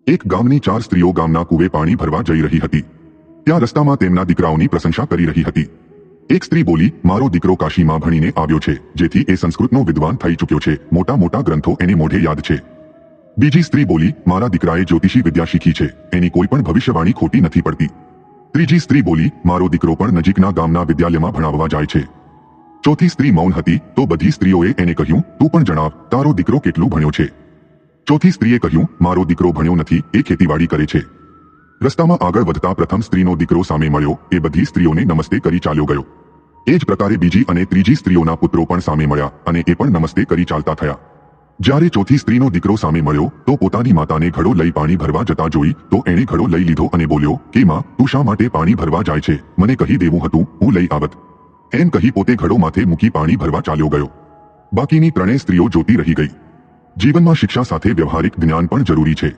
એક ગામની 4 સ્ત્રીઓ ગામના કૂવે પાણી ભરવા જઈ રહી હતી. ત્યાં રસ્તામાં તેમના દીકરાઓની પ્રશંસા કરી રહી હતી. એક સ્ત્રી બોલી, મારો દીકરો કાશીમાં ભણીને આવ્યો છે, જેથી એ સંસ્કૃતનો વિદ્વાન થઈ ચૂક્યો છે, મોટા મોટા ગ્રંથો એને મોઢે યાદ છે. બીજી સ્ત્રી બોલી, મારા દીકરાએ જ્યોતિષી વિદ્યા શીખી છે, એની કોઈ પણ ભવિષ્યવાણી ખોટી નથી પડતી. ત્રીજી સ્ત્રી બોલી, મારો દીકરો પણ નજીકના ગામના વિદ્યાલયમાં ભણાવવા જાય છે. ચોથી સ્ત્રી મૌન હતી તો બધી સ્ત્રીઓએ એને કહ્યું, તું પણ જણાવ, તારો દીકરો કેટલું ભણ્યો છે? ચોથી સ્ત્રીએ કહ્યું, મારો દીકરો ભણ્યો નથી, એ ખેતીવાડી કરે છે. રસ્તામાં આગળ વધતા પ્રથમ સ્ત્રીનો દીકરો સામે મળ્યો, એ બધી સ્ત્રીઓને નમસ્તે કરી ચાલ્યો ગયો. એ જ પ્રકારે બીજી અને ત્રીજી સ્ત્રીઓના પુત્રો પણ સામે મળ્યા અને એ પણ નમસ્તે કરી ચાલતા થયા. જ્યારે ચોથી સ્ત્રીનો દીકરો સામે મળ્યો તો પોતાની માતાને ઘડો લઈ પાણી ભરવા જતા જોઈ તો એણે ઘડો લઈ લીધો અને બોલ્યો કે માં, તું શા માટે પાણી ભરવા જાય છે? મને કહી દેવું હતું, હું લઈ આવત. એમ કહી પોતે ઘડો માથે મૂકી પાણી ભરવા ચાલ્યો ગયો. બાકીની ત્રણેય સ્ત્રીઓ જોતી રહી ગઈ. જીવનમાં શિક્ષા સાથે વ્યવહારિક જ્ઞાન પણ જરૂરી છે.